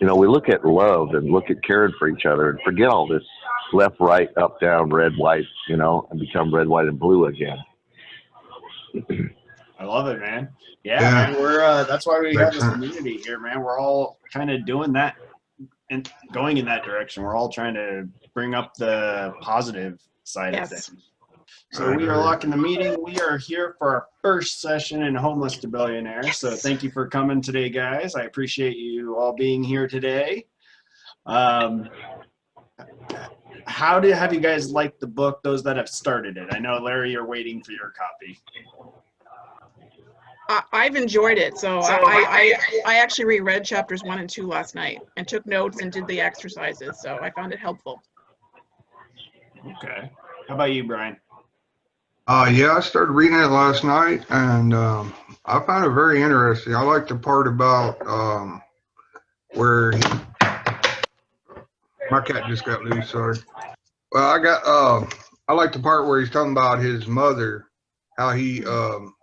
We look at love and look at caring for each other and forget all this left, right, up, down, red, white, and become red, white, and blue again. I love it, man. Yeah, Yeah. man. We're that's why we have Makes this sense. community here, man. We're all kind of doing that and going in that direction. We're all trying to bring up the positive side of Yes. things. So we are Right. locking the meeting. We are here for our first session in Homeless to Billionaire. So thank you for coming today, guys. I appreciate you all being here today. Have you guys liked the book, those that have started it? I know, Larry, you're waiting for your copy. I've enjoyed it. So I actually reread chapters 1 and 2 last night and took notes and did the exercises. So I found it helpful. Okay. How about you, Brian? Yeah, I started reading it last night, and I found it very interesting. I like the part about where my cat just got loose. Sorry. Well, I like the part where he's talking about his mother, how he, on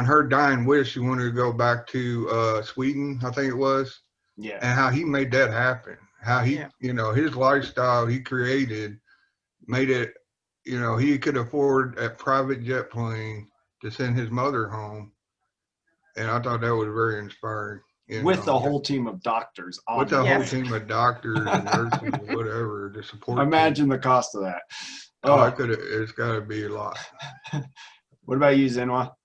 her dying wish, she wanted to go back to Sweden, I think it was, Yeah. and how he made that happen. How he, his lifestyle he created made it. He could afford a private jet plane to send his mother home. And I thought that was very inspiring. With the whole team of doctors. With the whole Yes. team of doctors and nurses and whatever, the support Imagine team. the cost of that. It's got to be a lot. What about you, Zinwa?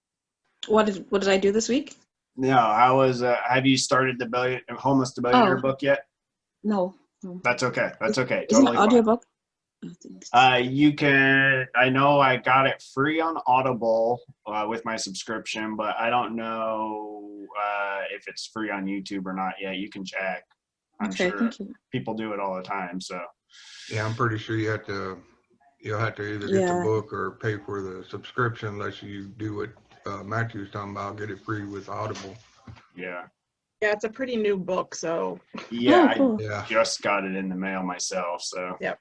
What did I do this week? No, have you started the Homeless to Billionaire book yet? No. That's okay. That's okay. Is it an Totally fine. audiobook? You can, I know I got it free on Audible with my subscription, but I don't know if it's free on YouTube or not yet. You can check. I'm sure thank you. people do it all the time. So Yeah, I'm pretty sure you'll have to either get the book or pay for the subscription unless you do what Matthew's talking about, get it free with Audible. yeah. Yeah, it's a pretty new book. So Yeah, cool. I just got it in the mail myself. So yep.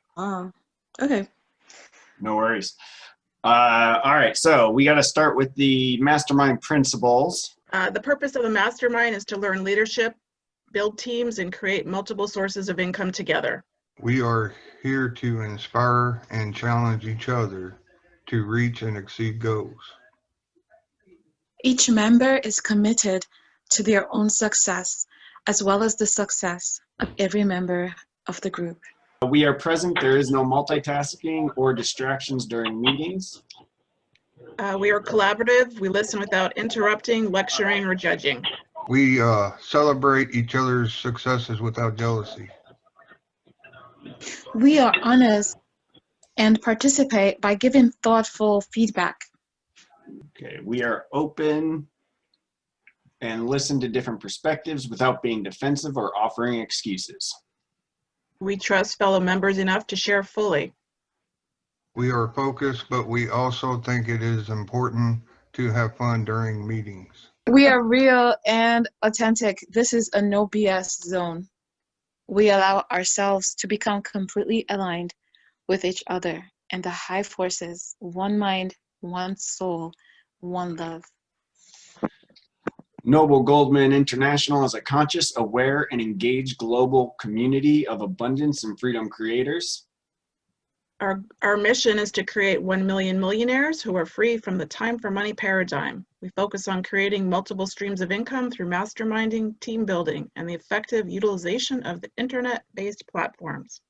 Okay. No worries. All right, so we got to start with the Mastermind principles. The purpose of the Mastermind is to learn leadership, build teams, and create multiple sources of income together. We are here to inspire and challenge each other to reach and exceed goals. Each member is committed to their own success, as well as the success of every member of the group. We are present. There is no multitasking or distractions during meetings. We are collaborative. We listen without interrupting, lecturing, or judging. We celebrate each other's successes without jealousy. We are honest and participate by giving thoughtful feedback. Okay, we are open and listen to different perspectives without being defensive or offering excuses. We trust fellow members enough to share fully. We are focused, but we also think it is important to have fun during meetings. We are real and authentic. This is a no BS zone. We allow ourselves to become completely aligned with each other and the high forces, one mind, one soul, one love. Noble Goldman International is a conscious, aware, and engaged global community of abundance and freedom creators. Our mission is to create 1 million millionaires who are free from the time for money paradigm. We focus on creating multiple streams of income through masterminding, team building, and the effective utilization of the internet-based platforms.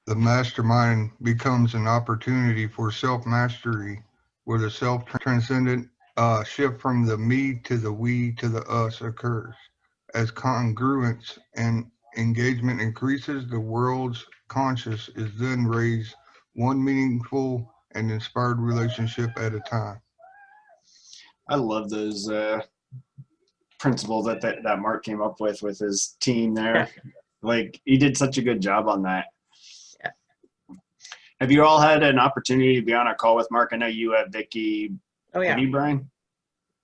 The mastermind becomes an opportunity for self-mastery, where the self-transcendent shift from the me to the we to the us occurs. As congruence and engagement increases, the world's conscious is then raised one meaningful and inspired relationship at a time. I love those principles that Mark came up with his team there. Yeah. Like, he did such a good job on that. Yeah. Have you all had an opportunity to be on a call with Mark? I know you have, Vicky. Oh yeah. Have you, Brian?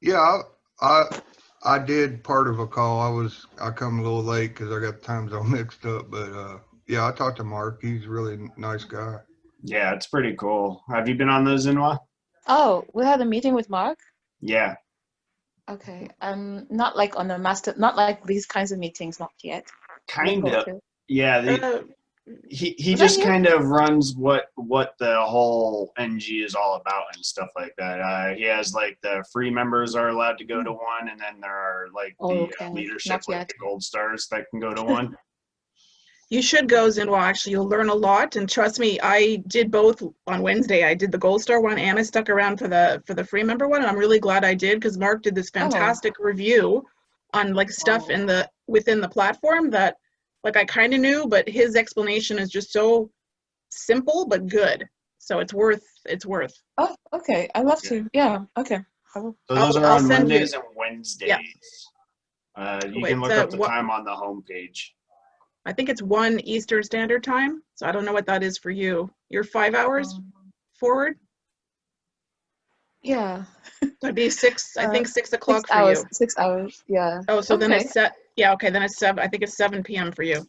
Yeah, I did part of a call. I come a little late because I got the time zone mixed up, but yeah, I talked to Mark. He's a really nice guy. Yeah, it's pretty cool. Have you been on those, Inwa? Oh, we had a meeting with Mark? Yeah. Okay. Not like on the not like these kinds of meetings, not yet. Look Kind forward of. to it. Yeah, Uh, he Was that just you? kind of runs what the whole NG is all about and stuff like that. He has like the free members are allowed to go to one, and then there are like Oh, the okay. leadership Not with yet. the gold stars that can go to one. you should go, Zinwell. Actually, you'll learn a lot. And trust me, I did both on Wednesday. I did the Gold Star one and I stuck around for the free member one. And I'm really glad I did because Mark did this Oh. fantastic review on like stuff in the within the platform that like I kind of knew, but his explanation is just so simple but good. So it's worth. Oh, okay. I love to. Yeah. Okay. I will. So those are I'll on send you. Mondays and Wednesdays. Yeah. You Wait, can look up the time on the homepage. I think it's 1 Eastern Standard Time. So I don't know what that is for you. You're 5 hours forward. Yeah. So it'd be 6. I think 6 o'clock 6 for hours. you. 6 hours. Yeah. Oh, so then Okay. it's set. Yeah. Okay. Then it's 7. I think it's 7 p.m. for you.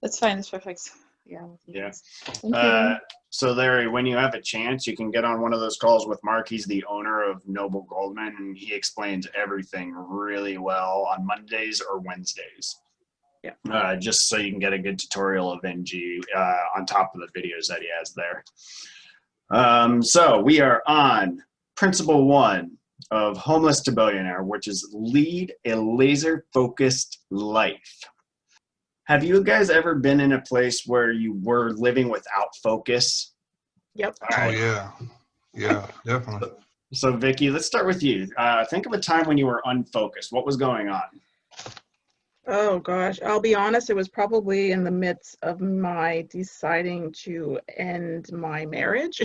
That's fine. It's perfect. Yeah. Yeah. Thank you. So Larry, when you have a chance, you can get on one of those calls with Mark. He's the owner of Noble Goldman, and he explains everything really well on Mondays or Wednesdays. Yeah. Just so you can get a good tutorial of NG on top of the videos that he has there. So we are on Principle 1 of Homeless to Billionaire, which is lead a laser-focused life. Have you guys ever been in a place where you were living without focus? Yep. All right. Oh yeah, yeah, definitely. So Vicky, let's start with you. Think of a time when you were unfocused. What was going on? Oh gosh, I'll be honest, it was probably in the midst of my deciding to end my marriage.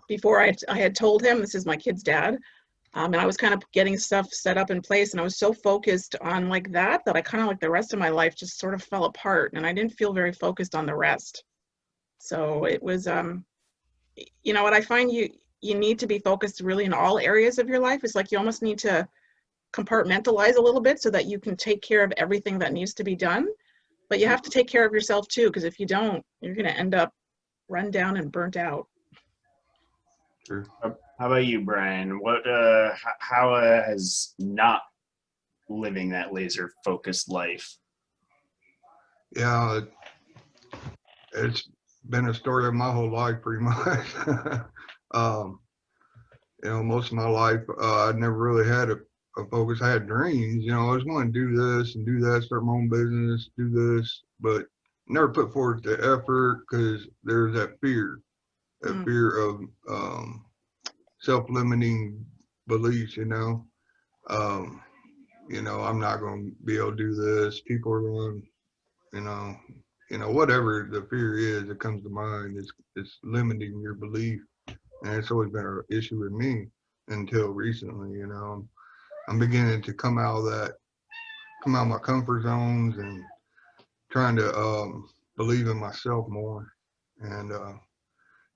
Before I had told him, this is my kid's dad, and I was kind of getting stuff set up in place, and I was so focused on like that I kind of like the rest of my life just sort of fell apart, and I didn't feel very focused on the rest. So it was, you know what I find you need to be focused really in all areas of your life. It's like you almost need to compartmentalize a little bit so that you can take care of everything that needs to be done, but you have to take care of yourself too, because if you don't, you're going to end up run down and burnt out. Sure. How about you, Brian? What how has not living that laser focused life? Yeah, it's been a story of my whole life, pretty much. You know, most of my life, I never really had a focus. I had dreams, you know, I just want to do this and do that, start my own business, do this, but never put forth the effort because there's that fear of self-limiting beliefs, you know. You know, I'm not going to be able to do this. People are going, you know, whatever the fear is that comes to mind, it's limiting your belief. And it's always been an issue with me until recently, you know. I'm beginning to come out of my comfort zones and trying to believe in myself more. And,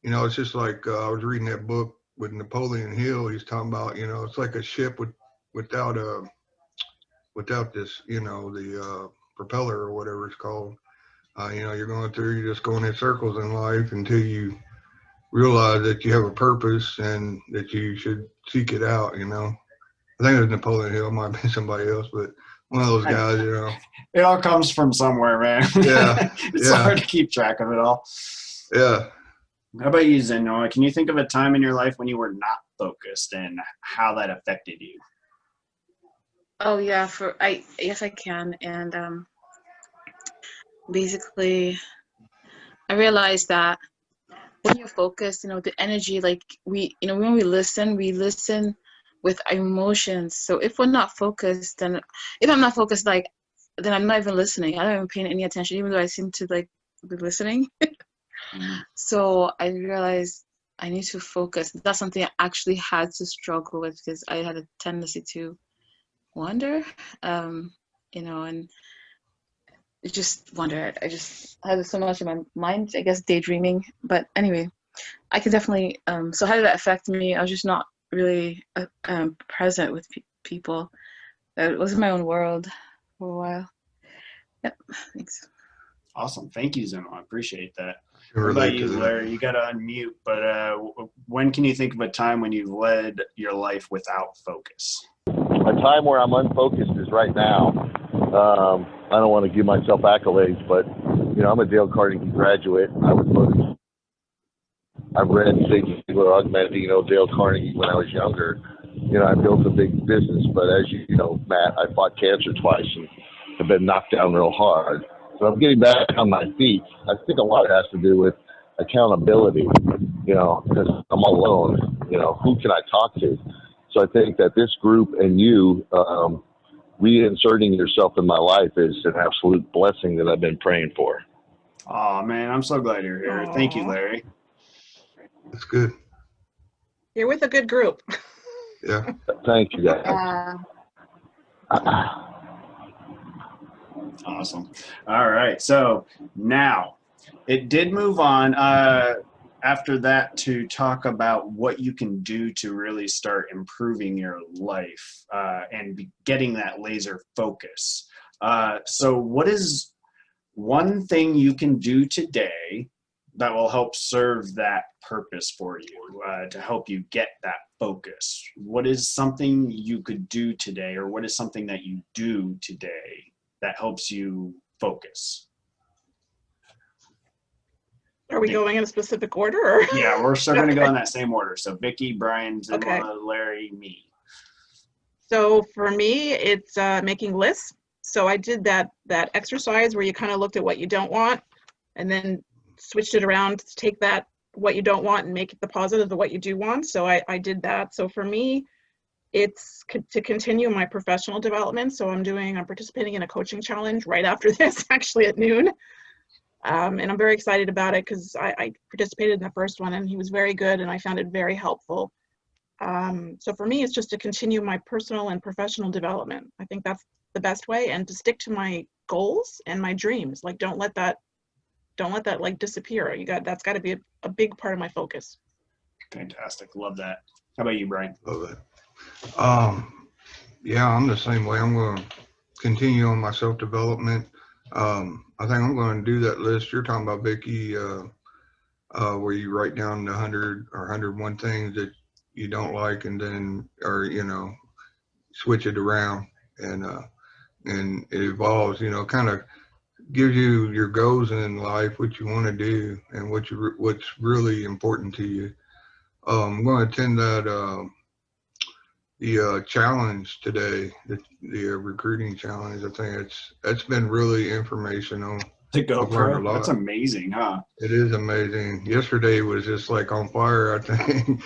you know, it's just like I was reading that book with Napoleon Hill. He's talking about, you know, it's like a ship without this, you know, the propeller or whatever it's called. You know, you're just going in circles in life until you realize that you have a purpose and that you should seek it out, you know. I think it was Napoleon Hill, it might be somebody else, but one of those guys, you know. It all comes from somewhere, man. Yeah. It's hard to keep track of it all. Yeah. How about you, Zenoa? Can you think of a time in your life when you were not focused and how that affected you? Oh yeah, yes I can. And basically I realized that when you're focused, you know, the energy, like when we listen with our emotions. So if we're not focused, then if I'm not focused, like, then I'm not even listening. I'm not even paying any attention, even though I seem to like be listening. So I realized I need to focus. That's something I actually had to struggle with because I had a tendency to wander, you know, and just wonder. I just had so much in my mind, I guess daydreaming. But anyway, I can definitely, so how did that affect me? I was just not really present with people. It was in my own world for a while. Yep, thanks. Awesome. Thank you, Zenoa. I appreciate that. What about relate you, to that. Larry? You got to unmute, but when can you think of a time when you've led your life without focus? A time where I'm unfocused is right now. I don't want to give myself accolades, but I'm a Dale Carnegie graduate. I was voted. I've read Zig Ziglar, Augmenting, Dale Carnegie when I was younger. I built a big business, but as you know, Matt, I fought cancer twice and have been knocked down real hard. So I'm getting back on my feet. I think a lot has to do with accountability, because I'm alone. Who can I talk to? So I think that this group and you reinserting yourself in my life is an absolute blessing that I've been praying for. Oh, man, I'm so glad you're here. Thank you, Aw. Larry. That's good. You're with a good group. Yeah. Thank you, guys. Awesome. All right. So now it did move on after that to talk about what you can do to really start improving your life and getting that laser focus. So what is one thing you can do today that will help serve that purpose for you, to help you get that focus? What is something you could do today, or what is something that you do today that helps you focus? Are we going in a specific order? Or? Yeah, we're still going to go in that same order. So Vicky, Brian, Zimla, Okay. Larry, me. So for me, it's making lists. So I did that exercise where you kind of looked at what you don't want and then switched it around to take that what you don't want and make it the positive of what you do want. So I did that. So for me, it's to continue my professional development. So I'm participating in a coaching challenge right after this, actually at noon. And I'm very excited about it because I participated in the first one and he was very good and I found it very helpful. So for me, it's just to continue my personal and professional development. I think that's the best way, and to stick to my goals and my dreams. Like, don't let that like disappear. That's got to be a big part of my focus. Fantastic. Love that. How about you, Brian? Love that. Yeah, I'm the same way. I'm going to continue on my self-development. I think I'm going to do that list you're talking about, Vicky, where you write down the 100 or 101 things that you don't like, and then, switch it around, and it evolves, kind of gives you your goals in life, what you want to do, and what's really important to you. I'm going to attend that the challenge today, the recruiting challenge. I think that's been really informational. The I've learned a GoPro. lot. That's amazing, huh? It is amazing. Yesterday was just like on fire, I think.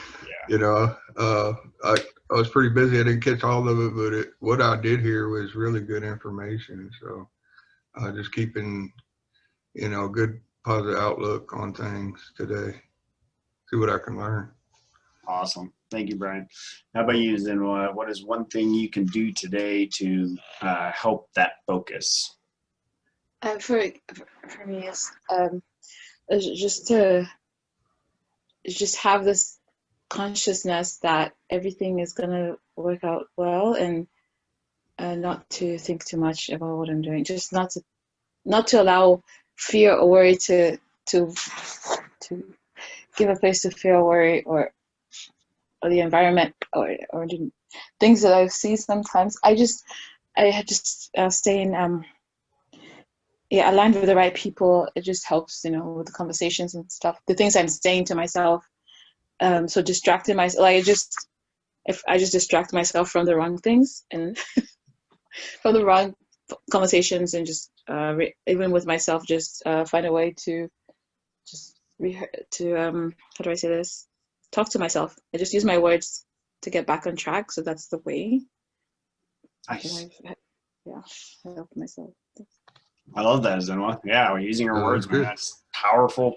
Yeah. I was pretty busy. I didn't catch all of it, but what I did hear was really good information. So just keeping, good positive outlook on things today. See what I can learn. Awesome. Thank you, Brian. How about you, Zinwa? What is one thing you can do today to help that focus? For me, it's just to have this consciousness that everything is gonna work out well, and not to think too much about what I'm doing. Just not to allow fear or worry to give a place to fear or worry, or the environment, or the things that I see sometimes. I just stay in aligned with the right people. It just helps, with the conversations and stuff, the things I'm saying to myself. So distracting myself, if I just distract myself from the wrong things and from the wrong conversations, and just even with myself, just find a way to how do I say this? Talk to myself. I just use my words to get back on track. So that's the way. Nice. I help myself. I love that, Zinwa. Yeah, we're using your words, man. That's powerful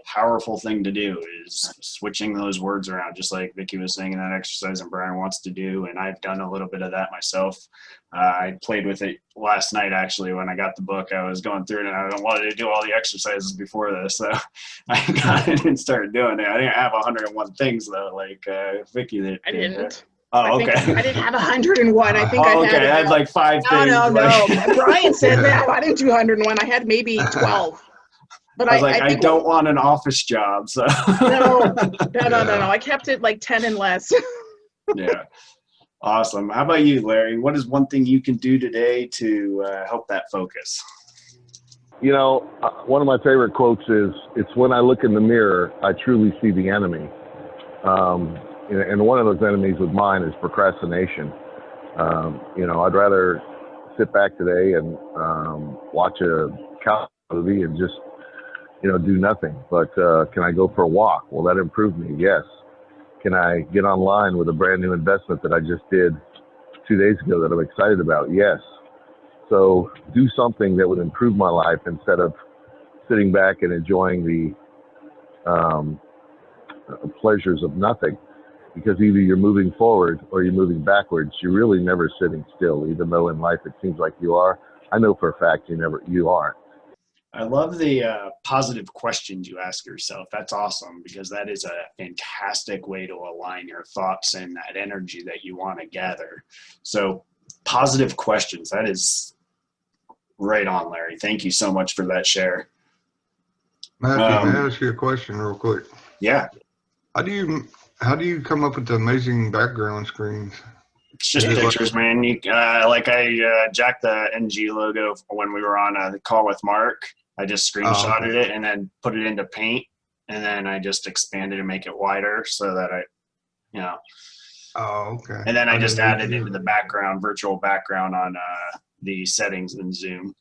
thing to do, is switching those words around, just like Vicky was saying in that exercise and Brian wants to do. And I've done a little bit of that myself. I played with it last night, actually, when I got the book. I was going through it and I wanted to do all the exercises before this. So I got it and started doing it. I didn't have 101 things, though, like Vicky did. I didn't. Oh, okay. I didn't have 101. I think I had like 5 things. No. Brian said that. I didn't do 101. I had maybe 12. But I was like, I I think don't want an office job. So no. Yeah. I kept it like 10 and less. yeah. Awesome. How about you, Larry? What is one thing you can do today to help that focus? You know, one of my favorite quotes is, "It's when I look in the mirror, I truly see the enemy." And one of those enemies with mine is procrastination. You know, I'd rather sit back today and watch a cow movie and just, you know, do nothing. But can I go for a walk? Will that improve me? Yes. Can I get online with a brand new investment that I just did 2 days ago that I'm excited about? Yes. So do something that would improve my life instead of sitting back and enjoying the pleasures of nothing. Because either you're moving forward or you're moving backwards. You're really never sitting still, even though in life it seems like you are. I know for a fact you aren't. I love the positive questions you ask yourself. That's awesome, because that is a fantastic way to align your thoughts and that energy that you want to gather. So positive questions, that is right on, Larry. Thank you so much for that share. Matthew, may I ask you a question real quick? Yeah. How do you come up with the amazing background screens? It's just Is it pictures, man. You I jacked the NG logo when we were on the call with Mark. I just screenshotted it and then put it into Paint, and then I just expanded and make it wider so that you know. Oh, okay. And then I just didn't know added you into could the do virtual background on the settings in Zoom.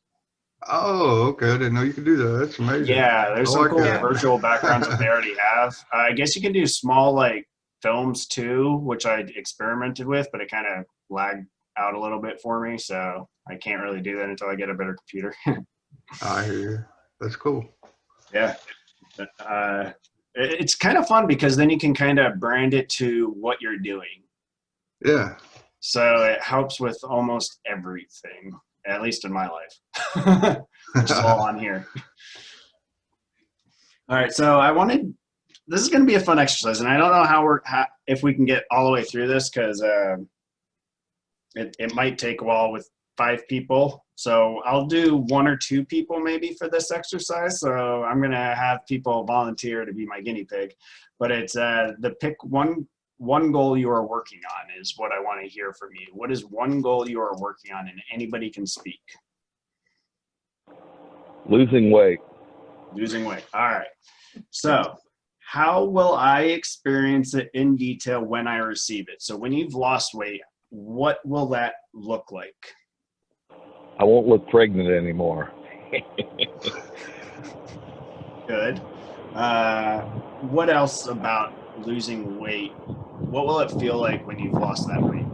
Oh, okay. I didn't know you could do that. That's amazing. Yeah, there's I some like cool that. virtual backgrounds that they already have. I guess you can do small like films too, which I experimented with, but it kind of lagged out a little bit for me. So I can't really do that until I get a better computer. I hear you. That's cool. Yeah. It's kind of fun because then you can kind of brand it to what you're doing. Yeah. So it helps with almost everything, at least in my life, which is all on here. All right. So this is going to be a fun exercise, and I don't know if we can get all the way through this, because it might take a while with 5 people. So I'll do 1 or 2 people maybe for this exercise. So I'm going to have people volunteer to be my guinea pig, but it's the pick one goal you are working on is what I want to hear from you. What is one goal you are working on, and anybody can speak? Losing weight. Losing weight. All right. So how will I experience it in detail when I receive it? So when you've lost weight, what will that look like? I won't look pregnant anymore. Good. What else about losing weight? What will it feel like when you've lost that weight?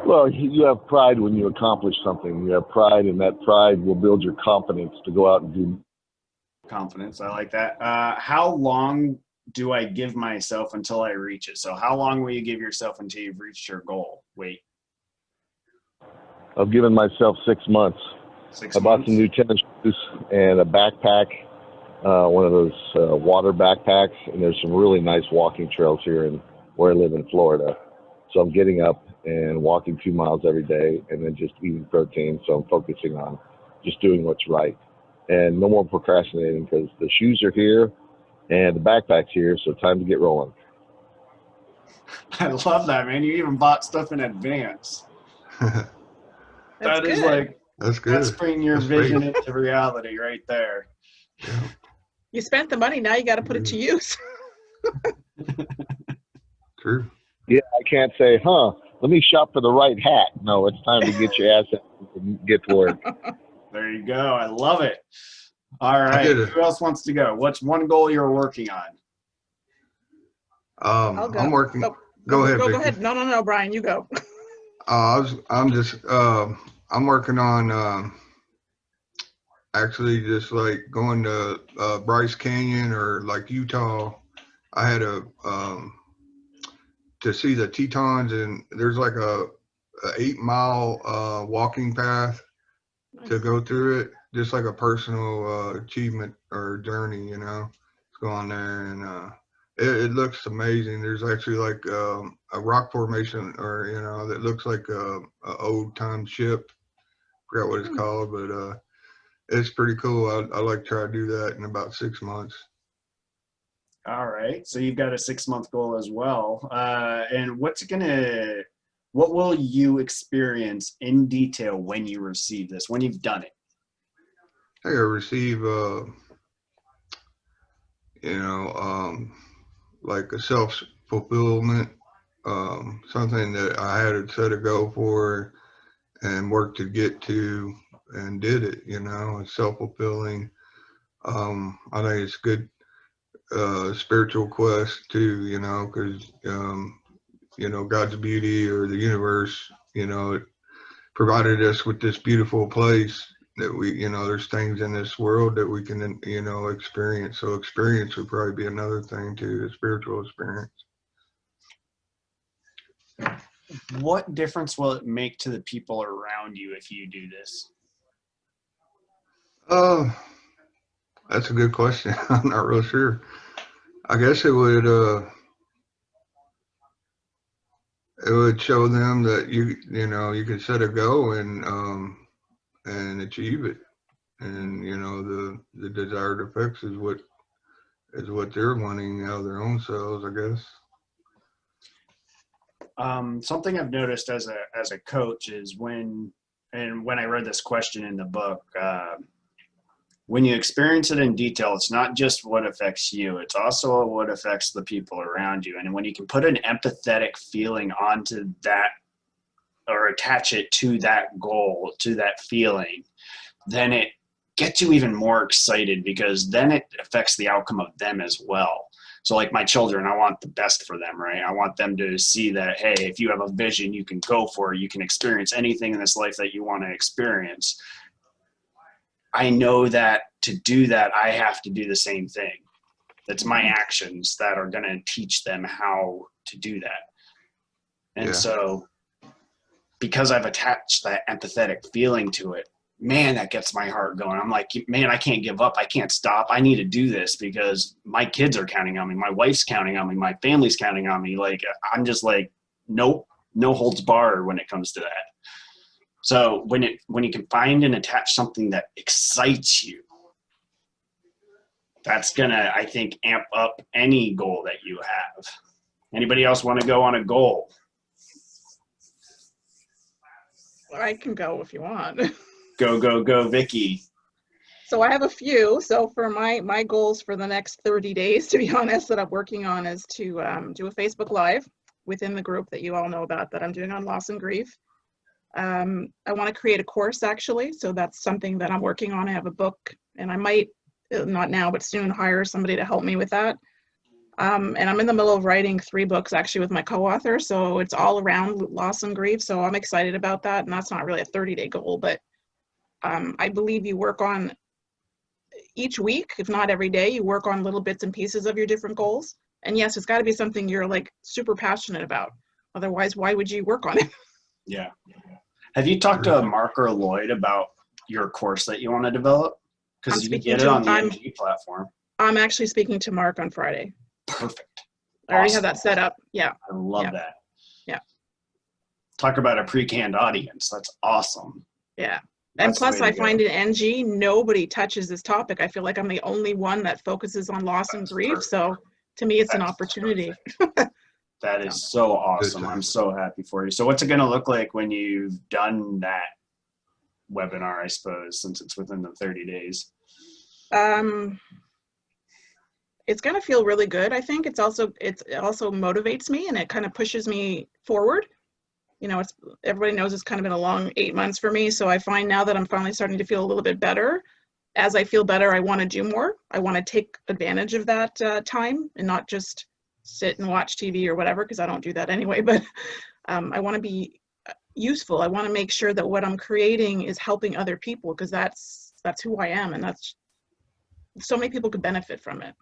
Well, you have pride when you accomplish something. You have pride, and that pride will build your confidence to go out and do. Confidence. I like that. How long do I give myself until I reach it? So how long will you give yourself until you've reached your goal? Weight. I've given myself 6 months. 6 I bought months? some new tennis shoes and a backpack, one of those water backpacks, and there's some really nice walking trails here in where I live in Florida. So I'm getting up and walking 2 miles every day, and then just eating protein. So I'm focusing on just doing what's right, and no more procrastinating, because the shoes are here and the backpack's here. So time to get rolling. I love that, man. You even bought stuff in advance. That's That is good. like, That's good. that's bringing your That's vision faith. into reality right there. Yeah. You spent the money, now you got to put it to use. True. Yeah, I can't say, let me shop for the right hat. No, it's time to get your ass and get to work. There you go. I love it. All right. did it. Who else wants to go? What's one goal you're working on? I'll go. I'm working. Oh, Go ahead, Go Vicky. ahead. No, Brian, you go. I'm working on actually just like going to Bryce Canyon or like Utah. I had to see the Tetons, and there's like a 8-mile walking path to go through it, just like a personal achievement or journey, you know. Go on there, and it looks amazing. There's actually like a rock formation, or you know, that looks like a old time ship. Forgot what it's called, but it's pretty cool. I like to try to do that in about 6 months. All right. So you've got a 6-month goal as well. And what will you experience in detail when you receive this, when you've done it? I receive, like a self-fulfillment, something that I had set a goal for and worked to get to and did it, it's self-fulfilling. I think it's good spiritual quest too, because, God's beauty or the universe, it provided us with this beautiful place that we, there's things in this world that we can, experience. So experience would probably be another thing too, the spiritual experience. What difference will it make to the people around you if you do this? That's a good question. I'm not real sure. I guess it would show them that you can set a goal and achieve it. And, the desired effects is what they're wanting out of their own selves, I guess. Something I've noticed as a coach is when I read this question in the book, when you experience it in detail, it's not just what affects you, it's also what affects the people around you. And when you can put an empathetic feeling onto that or attach it to that goal, to that feeling, then it gets you even more excited because then it affects the outcome of them as well. So like my children, I want the best for them, right? I want them to see that, hey, if you have a vision, you can go for it. You can experience anything in this life that you want to experience. I know that to do that, I have to do the same thing. That's my actions that are going to teach them how to do that. And so because I've attached that empathetic feeling to it, man, that gets my heart going. I'm like, man, I can't give up. I can't stop. I need to do this because my kids are counting on me. My wife's counting on me. My family's counting on me. Like, I'm just like, nope, no holds barred when it comes to that. So when you can find and attach something that excites you, that's gonna, I think, amp up any goal that you have. Anybody else want to go on a goal? I can go if you want. Go, Vicky. So I have a few. So for my goals for the next 30 days, to be honest, that I'm working on is to do a Facebook Live within the group that you all know about that I'm doing on loss and grief. I want to create a course, actually. So that's something that I'm working on. I have a book, and I might, not now, but soon, hire somebody to help me with that. And I'm in the middle of writing 3 books, actually, with my co-author. So it's all around loss and grief. So I'm excited about that. And that's not really a 30-day goal, but I believe you work on each week, if not every day, you work on little bits and pieces of your different goals. And yes, it's got to be something you're like super passionate about. Otherwise, why would you work on it? Yeah. Have you talked to Mark or Lloyd about your course that you want to develop? Because you can get it on the MG platform. I'm actually speaking to Mark on Friday. Perfect. I already have that set up. Yeah. I love that. Yeah. Talk about a pre-canned audience. That's awesome. Yeah. And plus, I find in NG, nobody touches this topic. I feel like I'm the only one that focuses on loss and grief. Perfect. So to me, it's an opportunity. That is so awesome. I'm so happy for you. So what's it going to look like when you've done that webinar, I suppose, since it's within the 30 days? It's going to feel really good. I think it also motivates me, and it kind of pushes me forward. You know, everybody knows it's kind of been a long 8 months for me. So I find now that I'm finally starting to feel a little bit better. As I feel better, I want to do more. I want to take advantage of that time and not just sit and watch TV or whatever, because I don't do that anyway. But I want to be useful. I want to make sure that what I'm creating is helping other people, because that's who I am, and that's so many people could benefit from it.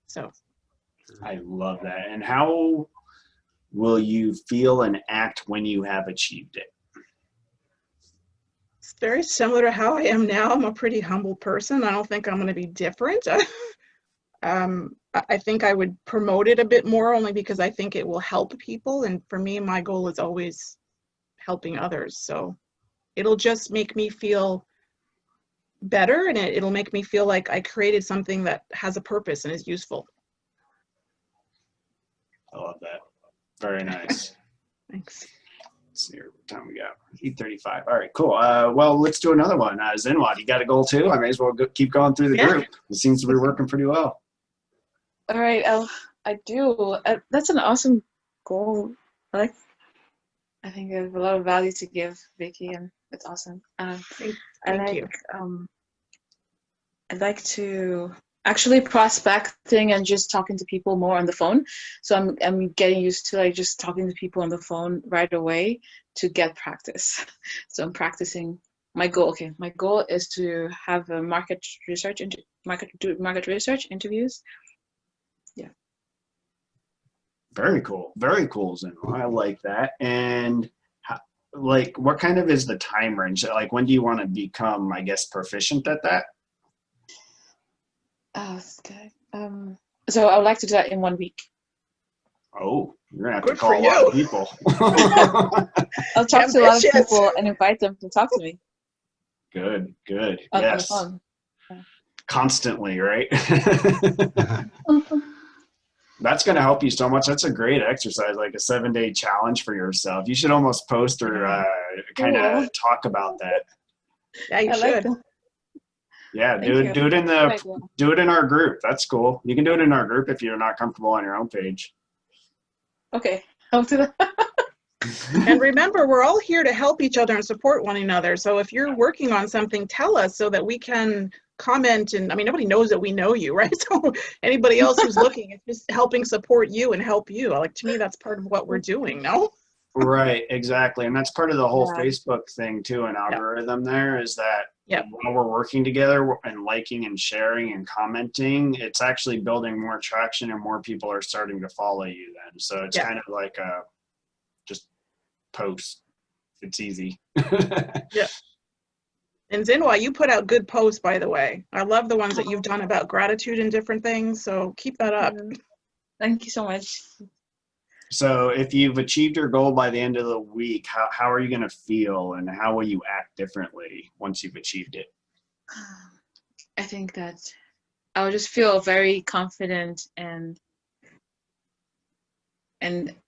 So I love that. And how will you feel and act when you have achieved it? It's very similar to how I am now. I'm a pretty humble person. I don't think I'm going to be different. I think I would promote it a bit more, only because I think it will help people. And for me, my goal is always helping others. So it'll just make me feel better, and it'll make me feel like I created something that has a purpose and is useful. I love that. Very nice. Thanks. Let's see here, what time we got? 8:35. All right, cool. Well, let's do another one. Zinwad, you got a goal too? I may as well keep going through the group. It seems to be working pretty well. All right, I do. That's an awesome goal. I think I have a lot of value to give, Vicky, and it's awesome. Thank you. I'd like to actually prospecting and just talking to people more on the phone. So I'm getting used to like just talking to people on the phone right away to get practice. So I'm practicing. My goal is to have a market research interviews. Yeah. Very cool. Very cool, Zinwad. I like that. And like, what kind of is the time range? Like, when do you want to become, I guess, proficient at that? Oh, that's good. So I would like to do that in 1 week. Oh, you're gonna have Good to call for a lot of you. people. I'll talk to a lot of Ambitious. people and invite them to talk to me Good, good. on the Yes. phone. Constantly, right? That's going to help you so much. That's a great exercise, like a 7-day challenge for yourself. You should almost post or kind Cool. of talk about that. Yeah, you I like should. that. Yeah, Thank you. do it in Good idea. do it in our group. That's cool. You can do it in our group if you're not comfortable on your own page. Okay, I'll do that. And remember, we're all here to help each other and support one another. So if you're working on something, tell us so that we can comment. And I mean, nobody knows that we know you, right? So anybody else who's looking, it's just helping support you and help you. Like, to me, that's part of what we're doing, no? Right, exactly. And that's part of the whole Yeah. Facebook thing too, an algorithm there is that Yep. while we're working together and liking and sharing and commenting, it's actually building more traction and more people are starting to follow you then. So it's Yeah. kind of like just post. It's easy. Yeah. And Zinwa, you put out good posts, by the way. I love the ones that you've done about gratitude and different things. So keep that up. Thank you so much. So if you've achieved your goal by the end of the week, how are you going to feel and how will you act differently once you've achieved it? I think that I'll just feel very confident and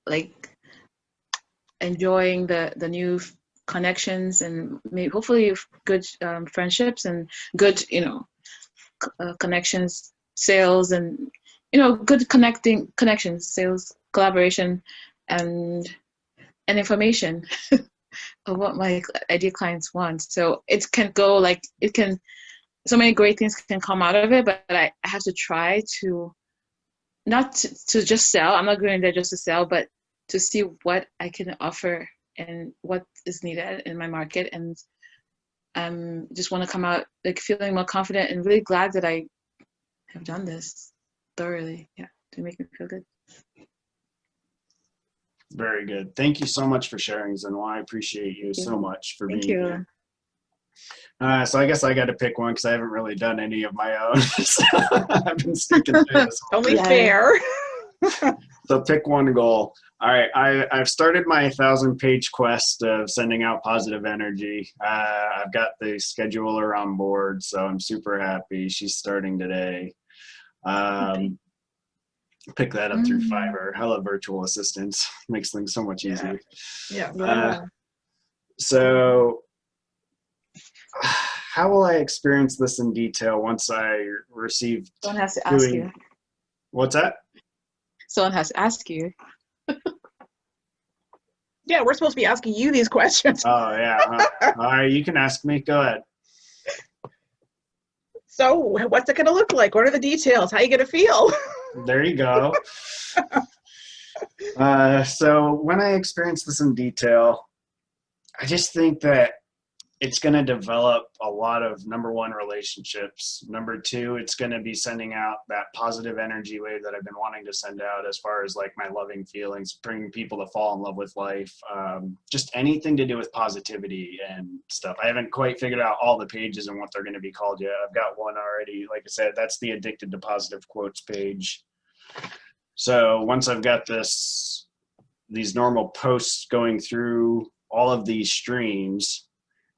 like enjoying the new connections and maybe hopefully good friendships and good connections, sales, and good connections, sales, collaboration, and information of what my ideal clients want. So it can go so many great things can come out of it, but I have to try to not to just sell. I'm not going there just to sell, but to see what I can offer and what is needed in my market. And just want to come out like feeling more confident and really glad that I have done this thoroughly. Yeah, to make me feel good. Very good. Thank you so much for sharing, Zinwa. I appreciate you so much for being here. So I guess I got to pick one because I haven't really done any of my own. So I've been sticking through this. Only fair. So pick one goal. All right, I've started my 1,000-page quest of sending out positive energy. I've got the scheduler on board, so I'm super happy. She's starting today. Pick that up through Fiverr. I love virtual assistants. Makes things so much easier. Yeah. So how will I experience this in detail once I receive? Someone has to ask you. What's that? Someone has to ask you. Yeah, we're supposed to be asking you these questions. Oh, yeah. All right, you can ask me. Go ahead. So what's it going to look like? What are the details? How are you going to feel? There you go. So when I experience this in detail, I just think that it's going to develop a lot of, number one, relationships. Number two, it's going to be sending out that positive energy wave that I've been wanting to send out as far as like my loving feelings, bringing people to fall in love with life, just anything to do with positivity and stuff. I haven't quite figured out all the pages and what they're going to be called yet. I've got one already. Like I said, that's the Addicted to Positive Quotes page. So once I've got these normal posts going through all of these streams,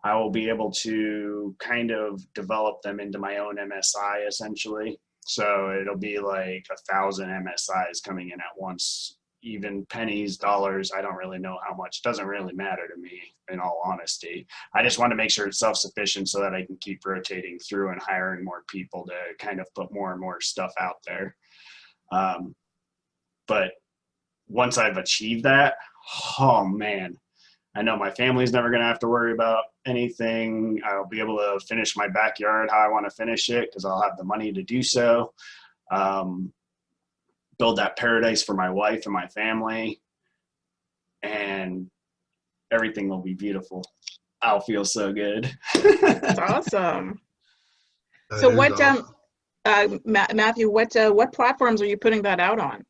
I will be able to kind of develop them into my own MSI essentially. So it'll be like 1,000 MSIs coming in at once, even pennies, dollars. I don't really know how much. It doesn't really matter to me, in all honesty. I just want to make sure it's self-sufficient so that I can keep rotating through and hiring more people to kind of put more and more stuff out there. But once I've achieved that, oh man, I know my family's never going to have to worry about anything. I'll be able to finish my backyard how I want to finish it because I'll have the money to do so. Build that paradise for my wife and my family, and everything will be beautiful. I'll feel so good. That's awesome. That So is what, awesome. Matthew, what platforms are you putting that out on?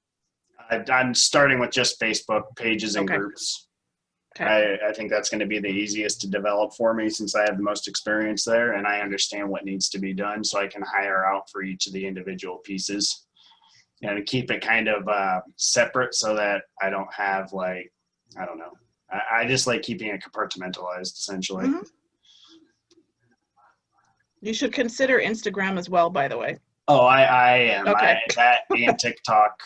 I'm starting with just Facebook pages and Okay. groups. Okay. I think that's going to be the easiest to develop for me since I have the most experience there and I understand what needs to be done, so I can hire out for each of the individual pieces and keep it kind of separate so that I don't have like, I don't know. I just like keeping it compartmentalized essentially. Mhm. You should consider Instagram as well, by the way. Oh, I am. Okay. That and TikTok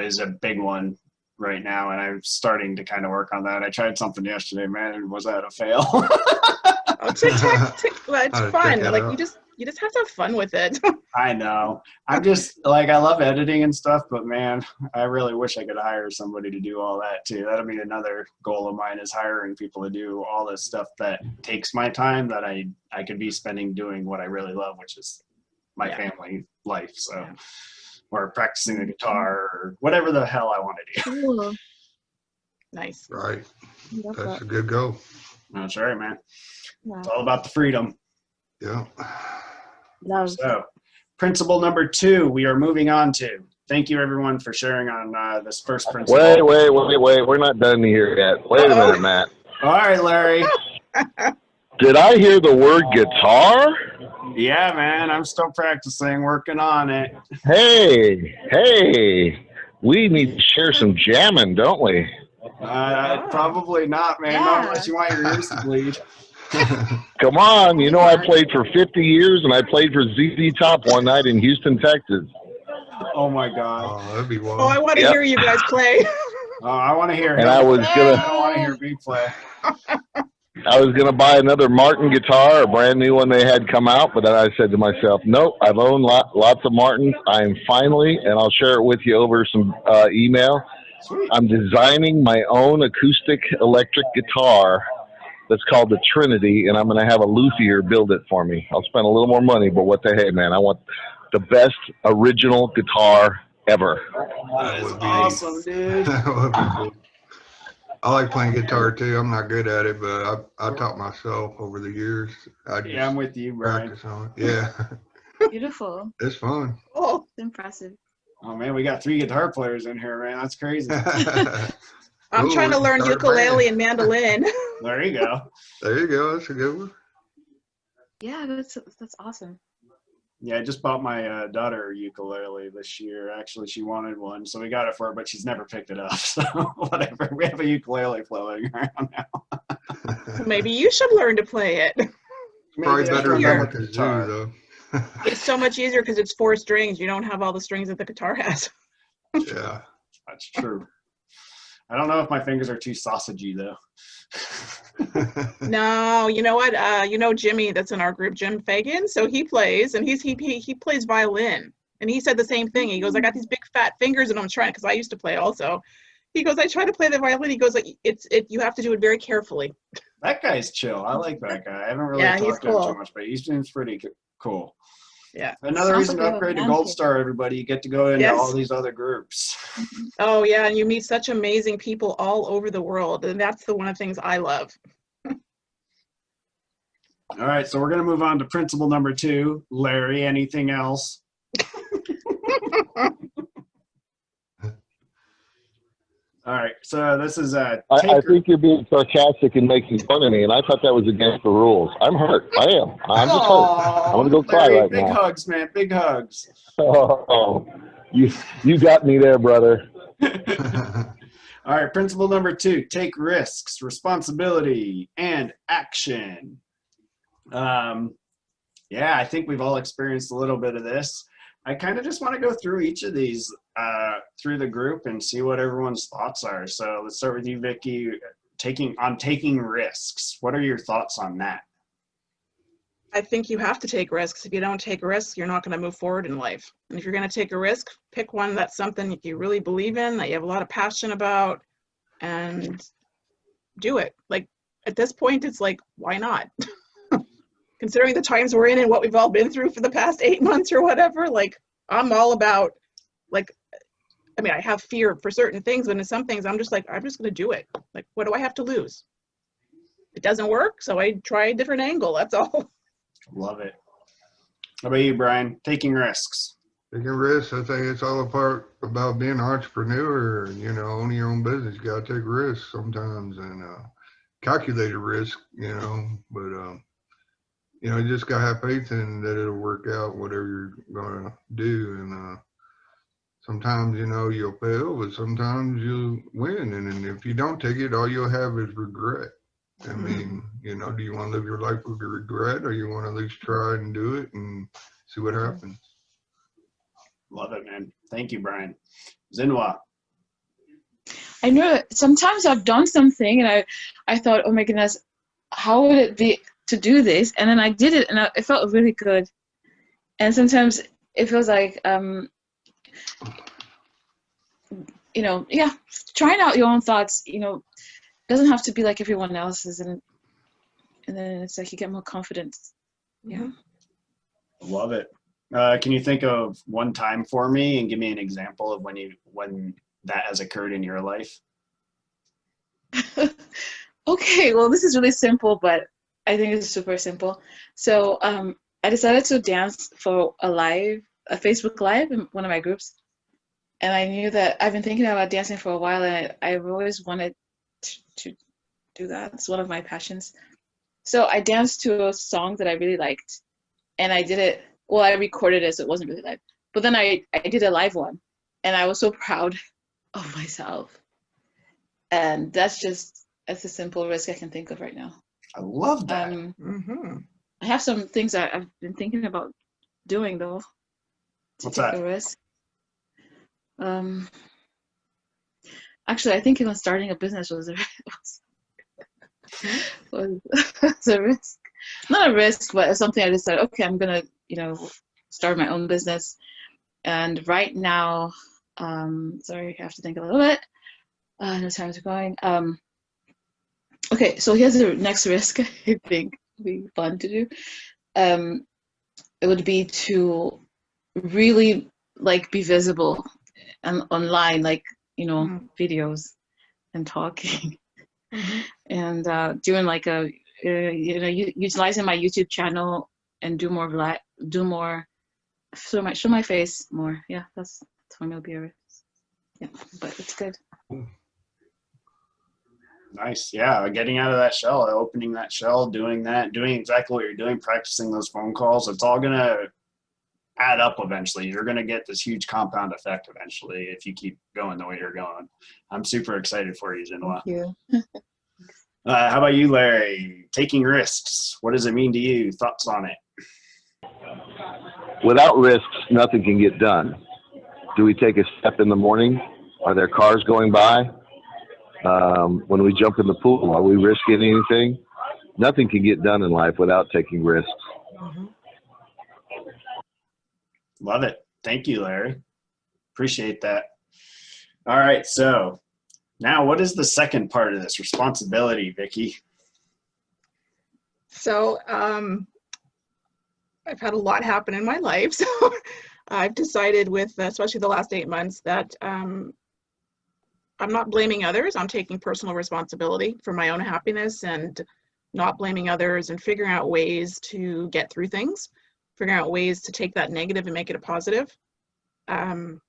is a big one right now, and I'm starting to kind of work on that. I tried something yesterday, man. Was that a fail? Oh, TikTok, well, it's I'll check fun. that Like out. you just have to have fun with it. I know. I'm just like, I love editing and stuff, but man, I really wish I could hire somebody to do all that too. That'll be another goal of mine, is hiring people to do all this stuff that takes my time that I could be spending doing what I really love, which is my Yeah. family life. So, Yeah. or practicing the guitar or whatever the hell I want to do. Cool. Nice. Right. Love That's that. a good goal. That's right, man. Wow. It's all about the freedom. Yeah. Love. So, principle number 2, we are moving on to. Thank you, everyone, for sharing on this first principle. Wait. We're not done here yet. Wait a minute, Matt. All right, Larry. Did I hear the word guitar? Yeah, man, I'm still practicing, working on it. Hey. We need to share some jamming, don't we? Probably not, man. Not Yeah. unless you want your ears to bleed. Come on. You know, I played for 50 years, and I played for ZZ Top one night in Houston, Texas. Oh my God. Oh, that'd be wild. Oh, I want to Yep. hear you guys play. Oh, I want to hear him. And I was play. gonna- I don't want to hear me play. I was going to buy another Martin guitar, a brand new one they had come out, but then I said to myself, nope, I've owned lots of Martins. I'm finally, and I'll share it with you over some email, Sweet. I'm designing my own acoustic electric guitar that's called the Trinity, and I'm going to have a luthier build it for me. I'll spend a little more money, but what the hey, man, I want the best original guitar ever. That is would be- awesome, dude. That would be cool. I like playing guitar too. I'm not good at it, but I taught myself over the years. I just Yeah, I'm with you, Brian. practice on it. Yeah, Beautiful. it's fun. Oh, It's impressive. Oh man, we got 3 guitar players in here, man. That's crazy. I'm Ooh, trying to we learn can start a ukulele band. and mandolin. There you go. There you go. That's a good one. Yeah, that's awesome. Yeah, I just bought my daughter a ukulele this year. Actually, she wanted one, so we got it for her, but she's never picked it up. So whatever. We have a ukulele floating around now. Maybe you should learn to play it. Probably Maybe better after than I'm a done with the guitar. kazoo, though. It's so much easier because it's 4 strings. You don't have all the strings that the guitar has. Yeah. That's true. I don't know if my fingers are too sausagey though. No, you know what? You know Jimmy that's in our group, Jim Fagan. So he plays, and he plays violin. And he said the same thing. He goes, I got these big fat fingers, and I'm trying, because I used to play also. He goes, I try to play the violin. He goes, like you have to do it very carefully. That guy's chill. I like that guy. I haven't really Yeah, he's talked to him cool. too much, but he seems pretty cool. Yeah. Another Sounds reason like to a upgrade to man Gold cave. Star, everybody. You get to go into Yes. all these other groups. Oh yeah, and you meet such amazing people all over the world, and that's one of the things I love. All right, so we're going to move on to principle number 2. Larry, anything else? All right, so this is a I think you're being sarcastic and making fun of me, and I thought that was against the rules. I'm hurt. I am. I'm just hurt. I'm going to go cry Larry, right big now. hugs, man. Big hugs. Oh, you got me there, brother. All right, principle number 2, take risks, responsibility, and action. Yeah, I think we've all experienced a little bit of this. I kind of just want to go through each of these through the group and see what everyone's thoughts are. So let's start with you, Vicky. Taking risks. What are your thoughts on that? I think you have to take risks. If you don't take risks, you're not going to move forward in life. And if you're going to take a risk, pick one that's something that you really believe in, that you have a lot of passion about, and do it. Like at this point, it's like, why not? Considering the times we're in and what we've all been through for the past 8 months or whatever, like I'm all about, like, I mean, I have fear for certain things, but in some things I'm just like, I'm just going to do it. Like, what do I have to lose? It doesn't work, so I try a different angle. That's all. Love it. How about you, Brian? Taking risks. Taking risks, I think it's all about being an entrepreneur, you know, owning your own business. You got to take risks sometimes, and calculated risk, you know, but you know, you just got to have faith in that it'll work out, whatever you're going to do. And sometimes, you know, you'll fail, but sometimes you'll win. And if you don't take it, all you'll have is regret. I mean, you know, do you want to live your life with regret, or you want to at least try and do it and see what happens? Love it, man. Thank you, Brian. Zinwa. I know sometimes I've done something and I thought, oh my goodness, how would it be to do this? And then I did it and it felt really good. And sometimes it feels like, you know, yeah, trying out your own thoughts, you know, doesn't have to be like everyone else's. And then it's like you get more confidence. Yeah. Love it. Can you think of one time for me and give me an example of when that has occurred in your life? Okay, well, this is really simple, but I think it's super simple. So I decided to dance for a Facebook Live in one of my groups. And I knew that I've been thinking about dancing for a while, and I've always wanted to do that. It's one of my passions. So I danced to a song that I really liked, and I did it. Well, I recorded it, so it wasn't really live. But then I did a live one, and I was so proud of myself. And that's a simple risk I can think of right now. I love that. I have some things I've been thinking about doing, though. What's that? A risk. Actually, I think even starting a business was a risk. Not a risk, but something I decided, okay, I'm gonna, you know, start my own business. And right now, sorry, I have to think a little bit. No time is going. Okay, so here's the next risk I think would be fun to do. It would be to really like be visible and online, like, you know, videos and talking and doing like you know, utilizing my YouTube channel and do more show my face more. Yeah, that's for me, will be a risk. Yeah, but it's good. Nice. Yeah, getting out of that shell, opening that shell, doing exactly what you're doing, practicing those phone calls. It's all gonna add up eventually. You're gonna get this huge compound effect eventually if you keep going the way you're going. I'm super excited for you, Zinwa. Thank you. How about you, Larry? Taking risks. What does it mean to you? Thoughts on it? Without risks, nothing can get done. Do we take a step in the morning? Are there cars going by? When we jump in the pool, are we risking anything? Nothing can get done in life without taking risks. Love it. Thank you, Larry. Appreciate that. All right, so now what is the second part of this? Responsibility, Vicky. So I've had a lot happen in my life. So I've decided with, especially the last 8 months, that I'm not blaming others. I'm taking personal responsibility for my own happiness and not blaming others and figuring out ways to get through things, figuring out ways to take that negative and make it a positive. And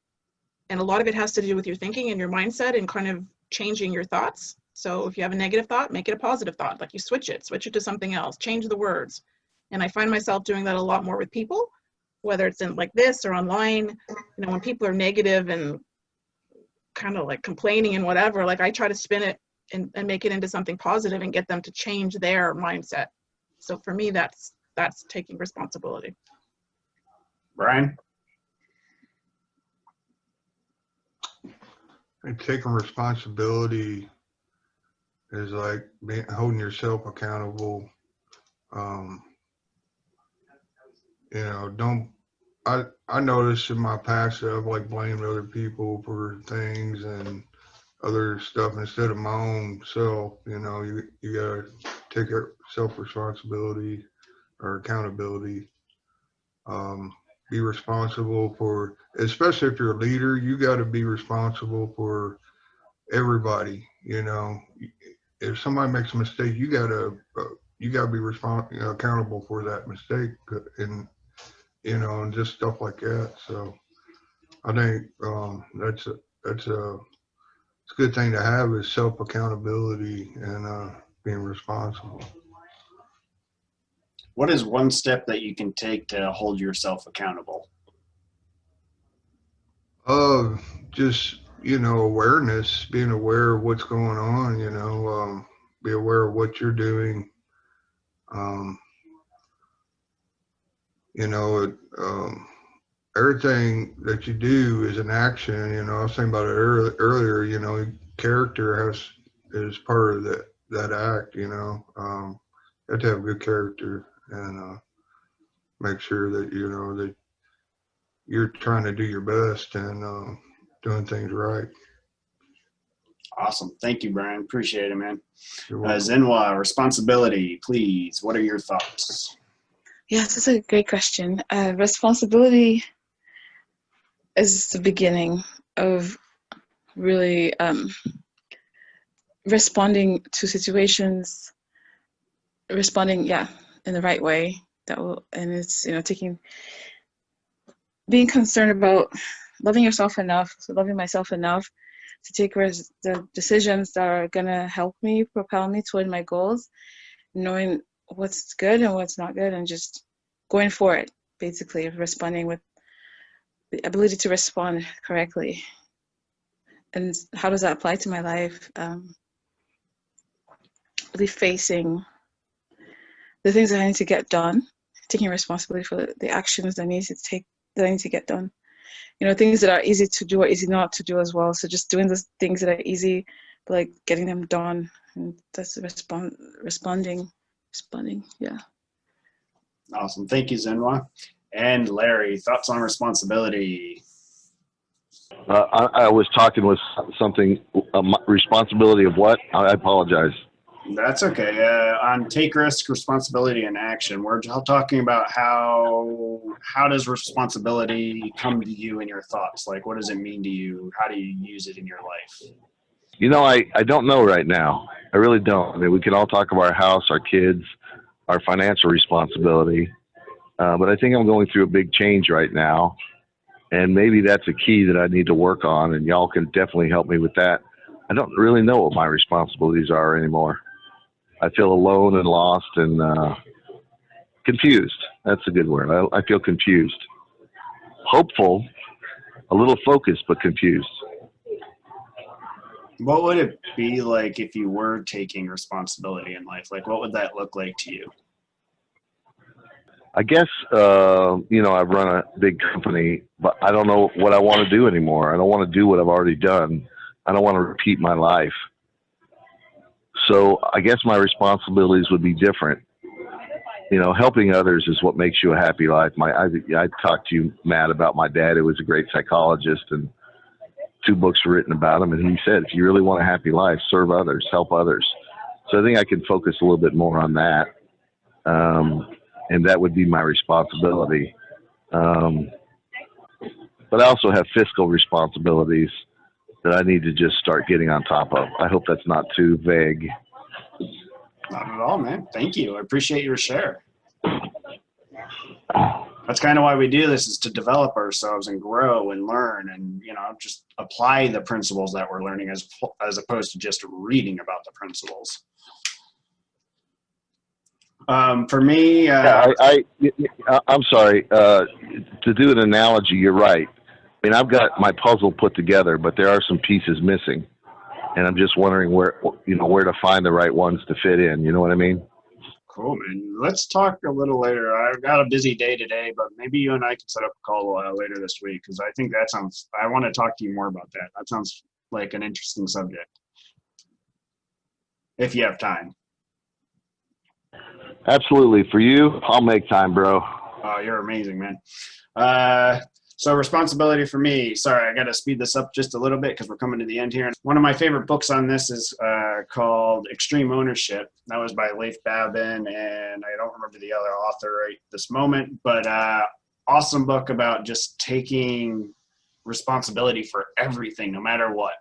a lot of it has to do with your thinking and your mindset and kind of changing your thoughts. So if you have a negative thought, make it a positive thought. Like you switch it to something else, change the words. And I find myself doing that a lot more with people, whether it's in like this or online. You know, when people are negative and kind of like complaining and whatever, like I try to spin it and make it into something positive and get them to change their mindset. So for me, that's taking responsibility. Brian? And taking responsibility is like holding yourself accountable. You know, I noticed in my past that I've like blamed other people for things and other stuff instead of my own self. You know, you gotta take self-responsibility or accountability. Be responsible for, especially if you're a leader, you got to be responsible for everybody. You know, if somebody makes a mistake, you gotta be accountable for that mistake, and you know, and just stuff like that. So I think it's a good thing to have, is self accountability and being responsible. What is one step that you can take to hold yourself accountable? Just, you know, awareness, being aware of what's going on, you know, be aware of what you're doing. You know, everything that you do is an action. You know, I was thinking about it earlier, you know, character is part of that act, you know. You have to have good character and make sure that, you know, that you're trying to do your best and doing things right. Awesome. Thank you, Brian. Appreciate it, man. You're welcome. Zenwa, responsibility, please. What are your thoughts? Yes, that's a great question. Responsibility is the beginning of really responding to situations, responding, in the right way. And it's, you know, being concerned about loving yourself enough, so loving myself enough to take the decisions that are gonna help me, propel me toward my goals, knowing what's good and what's not good, and just going for it, basically responding with the ability to respond correctly. And how does that apply to my life? Really facing the things that I need to get done, taking responsibility for the actions that I need to get done. You know, things that are easy to do or easy not to do as well. So just doing the things that are easy, but like getting them done. And that's responding, yeah. Awesome. Thank you, Zenwa. And Larry, thoughts on responsibility? I was talking with something, responsibility of what? I apologize. That's okay. On take risk, responsibility, and action, we're talking about how does responsibility come to you in your thoughts? Like, what does it mean to you? How do you use it in your life? You know, I don't know right now. I really don't. I mean, we can all talk about our house, our kids, our financial responsibility. But I think I'm going through a big change right now. And maybe that's a key that I need to work on, and y'all can definitely help me with that. I don't really know what my responsibilities are anymore. I feel alone and lost and confused. That's a good word. I feel confused. Hopeful, a little focused, but confused. What would it be like if you were taking responsibility in life? Like, what would that look like to you? I guess, you know, I've run a big company, but I don't know what I want to do anymore. I don't want to do what I've already done. I don't want to repeat my life. So I guess my responsibilities would be different. You know, helping others is what makes you a happy life. I talked to you, Matt, about my dad, who was a great psychologist, and 2 books were written about him. And he said, if you really want a happy life, serve others, help others. So I think I can focus a little bit more on that. And that would be my responsibility. But I also have fiscal responsibilities that I need to just start getting on top of. I hope that's not too vague. Not at all, man. Thank you. I appreciate your share. That's kind of why we do this, is to develop ourselves and grow and learn and, you know, just apply the principles that we're learning as opposed to just reading about the principles. For me, I'm sorry. To do an analogy, you're right. mean, I've got my puzzle put together, but there are some pieces missing, and I'm just wondering where to find the right ones to fit in. You know what I mean? Cool, man. Let's talk a little later. I've got a busy day today, but maybe you and I can set up a call later this week, because I think I want to talk to you more about that. That sounds like an interesting subject, if you have time. Absolutely. For you, I'll make time, bro. Oh, you're amazing, man. So responsibility for me. Sorry, I got to speed this up just a little bit because we're coming to the end here. One of my favorite books on this is called Extreme Ownership. That was by Leif Babin, and I don't remember the other author right this moment, but awesome book about just taking responsibility for everything, no matter what.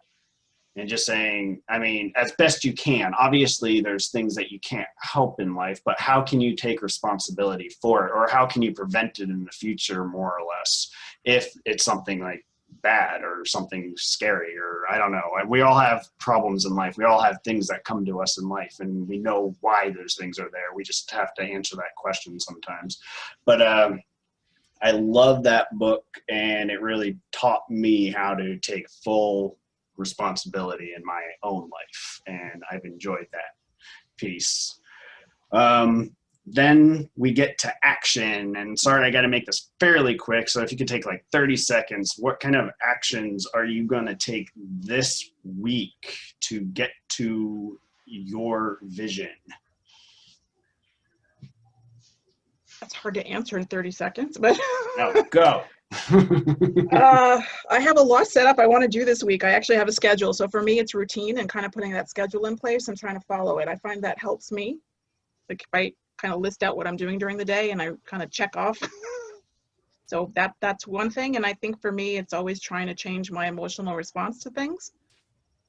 And just saying, I mean, as best you can. Obviously, there's things that you can't help in life, but how can you take responsibility for it? Or how can you prevent it in the future, more or less, if it's something like bad or something scary, or I don't know. We all have problems in life. We all have things that come to us in life, and we know why those things are there. We just have to answer that question sometimes. But I love that book, and it really taught me how to take full responsibility in my own life, and I've enjoyed that piece. Then we get to action, and sorry, I got to make this fairly quick, so if you could take like 30 seconds, what kind of actions are you going to take this week to get to your vision? That's hard to answer in 30 seconds, but Now go. I have a lot set up I want to do this week. I actually have a schedule. So for me, it's routine and kind of putting that schedule in place and trying to follow it. I find that helps me. Like if I kind of list out what I'm doing during the day and I kind of check off. So that's one thing. And I think for me, it's always trying to change my emotional response to things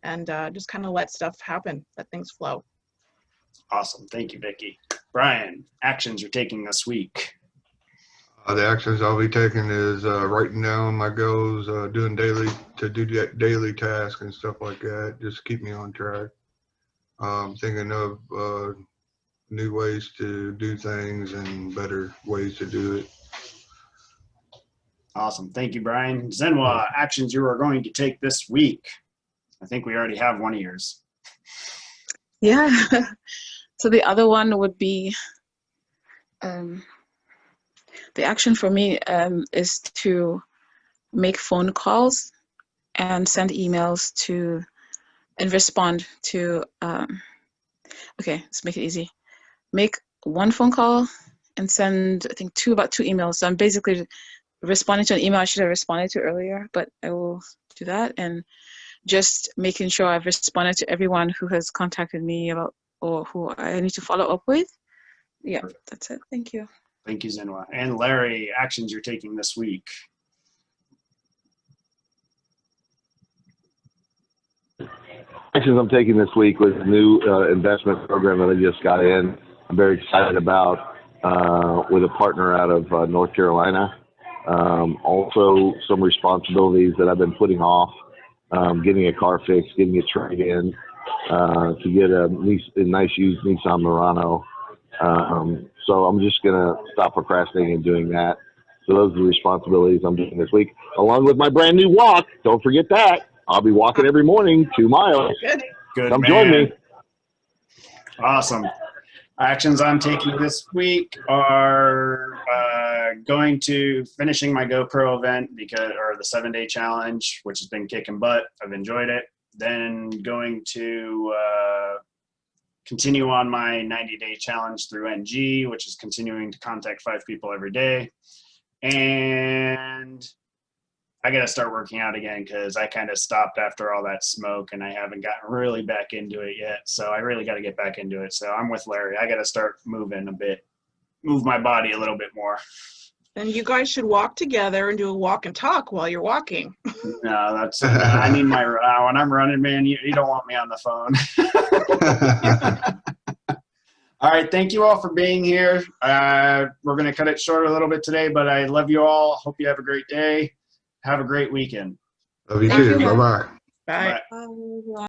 and just kind of let stuff happen, let things flow. Awesome. Thank you, Vicki. Brian, actions you're taking this week. The actions I'll be taking is writing down my goals, doing daily tasks and stuff like that. Just keep me on track. Thinking of new ways to do things and better ways to do it. Awesome. Thank you, Brian. Zenwa, actions you are going to take this week. I think we already have one of yours. Yeah. So the other one would be, the action for me is to make phone calls and send emails to, and respond to, okay, let's make it easy. Make one phone call and send, I think, about two emails. So I'm basically responding to an email I should have responded to earlier, but I will do that. And just making sure I've responded to everyone who has contacted me about, or who I need to follow up with. Yeah, that's it. Thank you. Thank you, Zenwa. And Larry, actions you're taking this week. Actions I'm taking this week was a new investment program that I just got in. I'm very excited about with a partner out of North Carolina. Also, some responsibilities that I've been putting off, getting a car fixed, getting a trade in, to get a nice used Nissan Murano. So I'm just going to stop procrastinating and doing that. So those are the responsibilities I'm doing this week, along with my brand new walk. Don't forget that. I'll be walking every morning 2 miles. Good Come man. join me. Awesome. Actions I'm taking this week are going to finishing my GoPro event or the 7-day challenge, which has been kicking butt. I've enjoyed it. Then going to continue on my 90-day challenge through NG, which is continuing to contact 5 people every day. And I got to start working out again because I kind of stopped after all that smoke and I haven't gotten really back into it yet. So I really got to get back into it. So I'm with Larry. I got to start moving a bit, move my body a little bit more. Then you guys should walk together and do a walk and talk while you're walking. No, that's, I need my, when I'm running, man, you don't want me on the phone. All right. Thank you all for being here. We're going to cut it short a little bit today, but I love you all. Hope you have a great day. Have a great weekend. Love you too. Bye-bye. Bye. Bye. Bye.